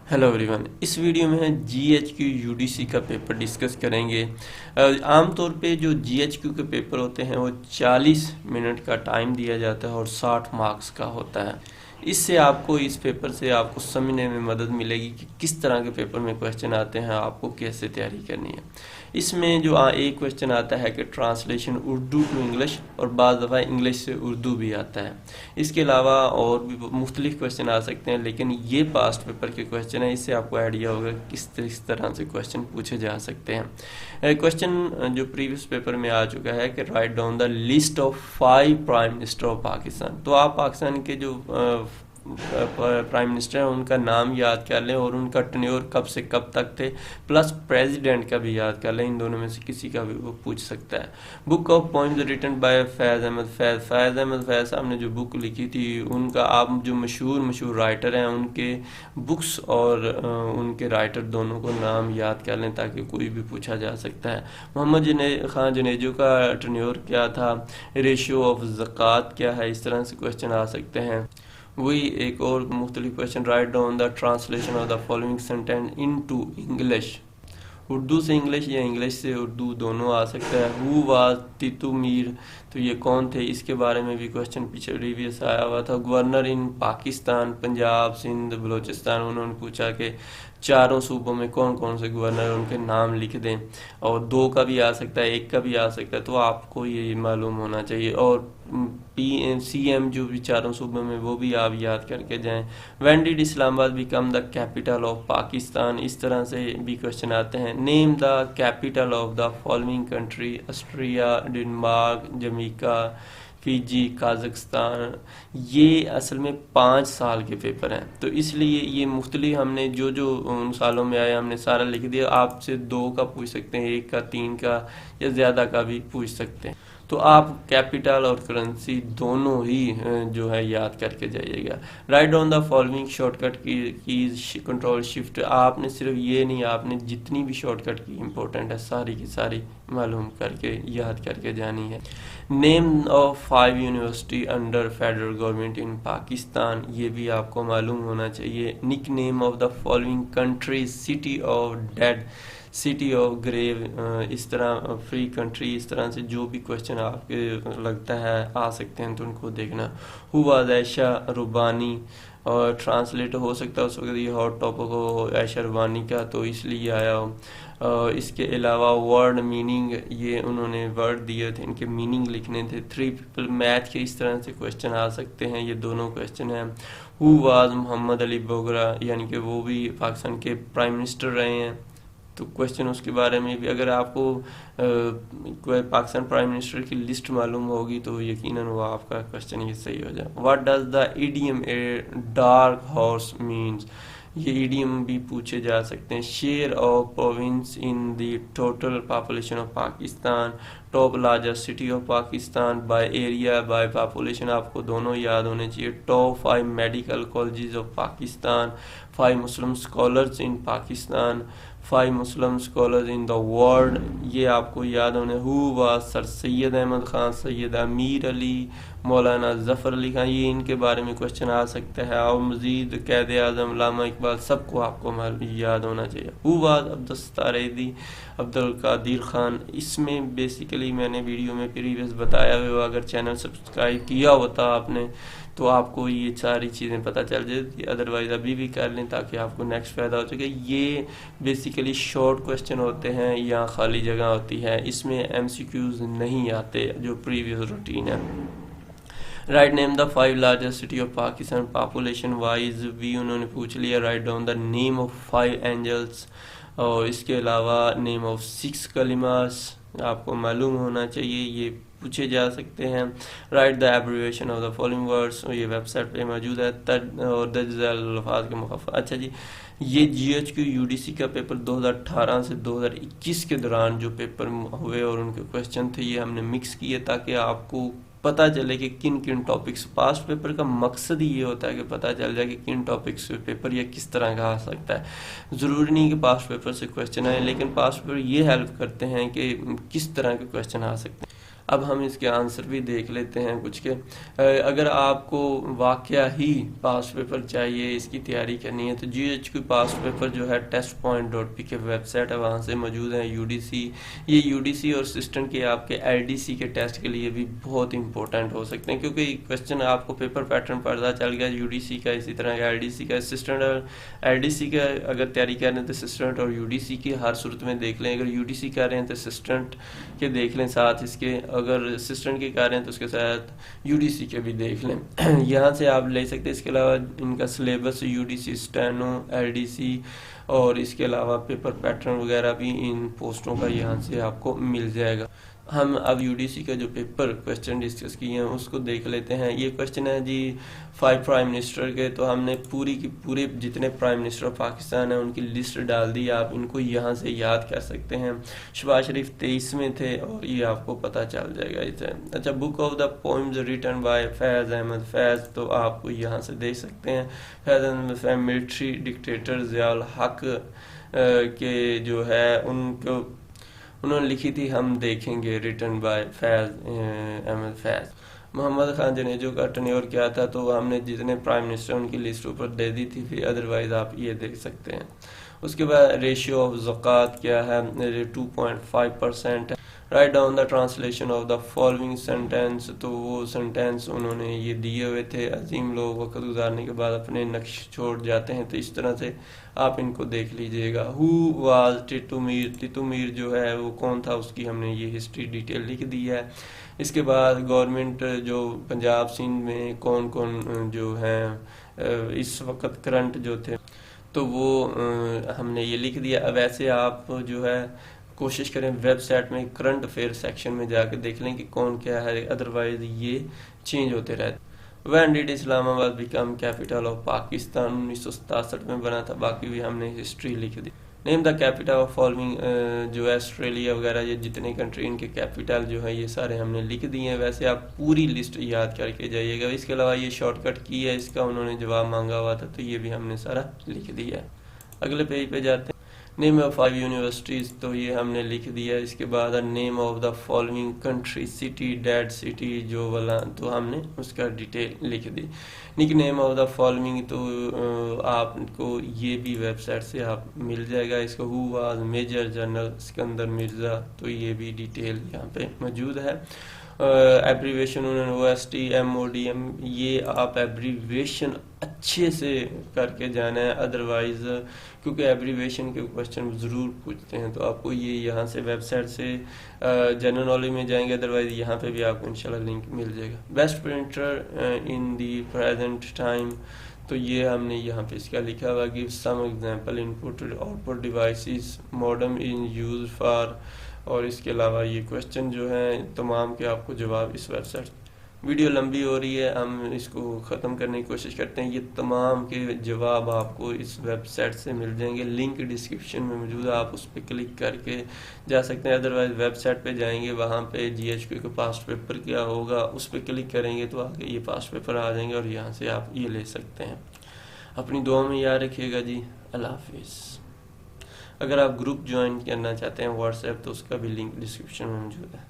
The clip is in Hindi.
Hello everyone. इस वीडियो में हम जीएचक्यू यूडीसी का पेपर डिस्कस करेंगे। आमतौर पे जो जीएचक्यू के पेपर होते हैं वो 40 मिनट का टाइम दिया जाता है और 60 मार्क्स का होता है। इससे आपको इस पेपर से आपको समझने में मदद मिलेगी कि किस तरह के पेपर में क्वेश्चन आते हैं, आपको कैसे तैयारी करनी है। इसमें जो एक क्वेश्चन आता है कि ट्रांसलेशन उर्दू टू इंग्लिश, और बाज़ दफ़ा इंग्लिश से उर्दू भी आता है। इसके अलावा और भी मुख्तलिफ क्वेश्चन आ सकते हैं, लेकिन ये पास्ट पेपर के क्वेश्चन है, इससे आपको आइडिया होगा किस तरह से क्वेश्चन पूछे जा सकते हैं। क्वेश्चन जो प्रीवियस पेपर में आ चुका है कि right down the list of 5 prime minister of Pakistan. तो आप पाकिस्तान के जो प्राइम मिनिस्टर हैं उनका नाम याद कर लें और उनका टेन्योर कब से कब तक थे, प्लस प्रेसिडेंट का भी याद कर लें। इन दोनों में से किसी का भी वो पूछ सकता है। Book of poems written by Faiz Ahmad Faiz साहब ने जो बुक लिखी थी, उनका आप जो मशहूर राइटर हैं उनके बुक्स और उनके राइटर दोनों को नाम याद कर लें ताकि कोई भी पूछा जा सकता है। मोहम्मद खान जनेजो का टेन्योर क्या था, रेशियो ऑफ ज़कात क्या है, इस तरह से क्वेश्चन आ सकते हैं। वही एक और मुख्तलिफ question, right down the translation of the following sentence into English. Urdu से इंग्लिश या इंग्लिश से उर्दू दोनों आ सकता है। हु वाज तितुमीर, तो ये कौन थे, इसके बारे में भी क्वेश्चन पीछे प्रीवियस आया हुआ था। गवर्नर इन पाकिस्तान, पंजाब सिंध बलोचिस्तान, उन्होंने पूछा कि चारों सूबों में कौन कौन से गवर्नर, उनके नाम लिख दें। और 2 का भी आ सकता है, 1 का भी आ सकता है, तो आपको ये मालूम होना चाहिए। और CM जो भी चारों सूबों में, वो भी आप याद करके जाएं। When did Islamabad become the capital of Pakistan, इस तरह से भी क्वेश्चन आते हैं। Name the capital of the following country, Austria, Denmark, Jamaica, Fiji, Kazakhstan. ये असल में 5 साल के पेपर हैं, तो इसलिए ये मुख्तलिफ हमने जो जो उन सालों में आया हमने सारा लिख दिया। आपसे 2 का पूछ सकते हैं, 1 का, 3 का या ज़्यादा का भी पूछ सकते हैं। तो आप कैपिटल और करेंसी दोनों ही जो है याद करके जाइएगा। Right down the following shortcut की कंट्रोल शिफ्ट। आपने सिर्फ ये नहीं, आपने जितनी भी शॉर्टकट की इंपॉर्टेंट है सारी की सारी मालूम करके याद करके जानी है। Name of 5 university under federal government in Pakistan, ये भी आपको मालूम होना चाहिए। Nick name of the following country, city of dead, city of grave, इस तरह फ्री कंट्री, इस तरह से जो भी क्वेश्चन आपके लगता है आ सकते हैं तो उनको देखना। हु वाज आयशा रुबानी, और ट्रांसलेट हो सकता है उस वक्त ये हॉट टॉपिक हो आयशा रुबानी का, तो इसलिए आया हो। इसके अलावा वर्ड मीनिंग, ये उन्होंने वर्ड दिए थे, इनके मीनिंग लिखने थे। 3 पीपल, मैथ के इस तरह से क्वेश्चन आ सकते हैं, ये दोनों क्वेश्चन हैं। हु वाज मोहम्मद अली बोगरा, यानी कि वो भी पाकिस्तान के प्राइम मिनिस्टर रहे हैं, तो क्वेश्चन उसके बारे में भी। अगर आपको पाकिस्तान प्राइम मिनिस्टर की लिस्ट मालूम होगी तो यकीनन वो आपका क्वेश्चन ये सही हो जाए। What does the idiom a dark horse means, ये ईडीएम भी पूछे जा सकते हैं। Share of province in the total population of Pakistan, top largest city of Pakistan by area by population, आपको दोनों याद होने चाहिए। Top 5 medical colleges of Pakistan, 5 Muslim scholars in Pakistan, 5 Muslim scholars in the world, ये आपको याद होने। Who was sir Syed Ahmad Khan, Syed अमीर अली, मौलाना जफ़र अली खान, ये इनके बारे में क्वेश्चन आ सकता है। और मजीद कैद आज़म लामा इकबाल, सबको आपको याद होना चाहिए। Who was Abdul Sattar Edhi, Abdul Qadir Khan. इसमें बेसिकली मैंने वीडियो में प्रीवियस बताया हुआ, अगर चैनल सब्सक्राइब किया होता आपने तो आपको ये सारी चीज़ें पता चल जाती, अदरवाइज़ अभी भी कर लें ताकि आपको नेक्स्ट फ़ायदा हो सके। ये बेसिकली शॉर्ट क्वेश्चन होते हैं या खाली जगह होती है, इसमें MCQs नहीं आते जो प्रीवियस रूटीन है। Write name the 5 largest city of Pakistan population wise भी उन्होंने पूछ लिया। Write down the name of 5 angels, और इसके अलावा नेम ऑफ 6 कलिमास आपको मालूम होना चाहिए, ये पूछे जा सकते हैं। Right the abbreviation of the following words, ये वेबसाइट पे मौजूद है। और अल्फाज के मुखफ़। अच्छा जी, ये GHQ UDC का पेपर 2018 से 2021 के दौरान जो पेपर हुए और उनके क्वेश्चन थे, ये हमने मिक्स किए ताकि आपको पता चले कि किन किन टॉपिक्स। पास्ट पेपर का मकसद ही ये होता है कि पता चल जाए कि किन टॉपिक्स पे पेपर या किस तरह का आ सकता है। ज़रूरी नहीं कि पास्ट पेपर से क्वेश्चन आए, लेकिन पास्ट पेपर ये हेल्प करते हैं कि किस तरह के क्वेश्चन आ सकते हैं। अब हम इसके आंसर भी देख लेते हैं कुछ के। अगर आपको वाकया ही पास्ट पेपर चाहिए, इसकी तैयारी करनी है, तो GHQ पास्ट पेपर जो है testpoint.pk वेबसाइट है, वहाँ से मौजूद है। UDC, ये UDC और असिस्टेंट के आपके LDC के टेस्ट के लिए भी बहुत इंपॉर्टेंट हो सकते हैं, क्योंकि क्वेश्चन आपको पेपर पैटर्न पता चल गया UDC का, इसी तरह का LDC का। असिस्टेंट और LDC का अगर तैयारी कर रहे हैं तो असिस्टेंट और UDC की हर सूरत में देख लें। अगर UDC कर रहे हैं तो असिस्टेंट के देख लें साथ इसके, अगर असिस्टेंट के कर रहे हैं तो उसके साथ UDC के भी देख लें। यहाँ से आप ले सकते हैं। इसके अलावा इनका सिलेबस UDC, स्टेनो, LDC और इसके अलावा पेपर पैटर्न वगैरह भी इन पोस्टों का यहाँ से आपको मिल जाएगा। हम अब UDC का जो पेपर क्वेश्चन डिस्कस किए हैं उसको देख लेते हैं। ये क्वेश्चन है जी 5 प्राइम मिनिस्टर के, तो हमने पूरी की पूरे जितने प्राइम मिनिस्टर पाकिस्तान है उनकी लिस्ट डाल दी। आप इनको यहाँ से याद कर सकते हैं। शहबाज शरीफ 23 में थे और ये आपको पता चल जाएगा इसे। अच्छा, book of the poems written by Faiz Ahmad Faiz, तो आपको यहाँ से देख सकते हैं। फैज़ अहमद फैज़ मिलिट्री डिक्टेटर ज़ियाउल हक के जो है उनको उन्होंने लिखी थी हम देखेंगे, रिटन बाय फैज़ अहमद फैज़। मोहम्मद खान जनेजो का टेन्योर क्या था, तो हमने जितने प्राइम मिनिस्टर उनकी लिस्ट ऊपर दे दी थी, फिर अदरवाइज आप ये देख सकते हैं। उसके बाद रेशियो ऑफ ज़कात क्या है, 2.5% है। Right down the translation of the following sentence, तो वो सेंटेंस उन्होंने ये दिए हुए थे। अजीम लोग वक्त गुजारने के बाद अपने नक्श छोड़ जाते हैं, तो इस तरह से आप इनको देख लीजिएगा। हु वाज टिटुमीर, टिटुमीर जो है वो कौन था, उसकी हमने ये हिस्ट्री डिटेल लिख दी है। इसके बाद गवर्नमेंट जो पंजाब सिंध में कौन कौन जो हैं इस वक्त करंट जो थे, तो वो हमने ये लिख दिया। वैसे आप जो है कोशिश करें वेबसाइट में करंट अफेयर सेक्शन में जाकर देख लें कि कौन क्या है, अदरवाइज ये चेंज होते रहते। When did Islamabad become capital of Pakistan, 1967 में बना था। बाकी भी हमने हिस्ट्री लिख दी। Name the capital of following, जो है ऑस्ट्रेलिया वगैरह ये जितने कंट्री इनके कैपिटल जो है ये सारे हमने लिख दिए हैं। वैसे आप पूरी लिस्ट याद करके जाइएगा। इसके अलावा ये शॉर्टकट की है, इसका उन्होंने जवाब मांगा हुआ था, तो ये भी हमने सारा लिख दिया है। अगले पेज पे जाते हैं। नेम ऑफ 5 यूनिवर्सिटीज़, तो ये हमने लिख दिया। इसके बाद name of the following country, city, dead city जो वाला, तो हमने उसका डिटेल लिख दी। Nick name of the following, तो आपको ये भी वेबसाइट से आप मिल जाएगा। इसको who was major general Sikandar Mirza, तो ये भी डिटेल यहाँ पे मौजूद है। एब्रीवेशन उन्होंने OST MODM, ये आप एब्रीवेशन अच्छे से करके जाना है, अदरवाइज क्योंकि एब्रीवेशन के क्वेश्चन ज़रूर पूछते हैं, तो आपको ये यहाँ से वेबसाइट से जनरल नॉलेज में जाएंगे, अदरवाइज यहाँ पे भी आपको इंशाल्लाह लिंक मिल जाएगा। Best printer in the present time, तो ये हमने यहाँ पे इसका लिखा हुआ। Give some example input output devices modem in use for, और इसके अलावा ये क्वेश्चन जो हैं तमाम के आपको जवाब इस वेबसाइट। वीडियो लंबी हो रही है, हम इसको ख़त्म करने की कोशिश करते हैं। ये तमाम के जवाब आपको इस वेबसाइट से मिल जाएंगे, लिंक डिस्क्रिप्शन में मौजूद है, आप उस पर क्लिक करके जा सकते हैं। अदरवाइज वेबसाइट पे जाएंगे, वहाँ पे GHQ का पास्ट पेपर क्या होगा उस पर क्लिक करेंगे तो आगे ये पास्ट पेपर आ जाएंगे और यहाँ से आप ये ले सकते हैं। अपनी दुआ में याद रखिएगा जी। अल्लाह हाफिज़। अगर आप ग्रुप ज्वाइन करना चाहते हैं व्हाट्सएप, तो उसका भी लिंक डिस्क्रिप्शन में मौजूद है।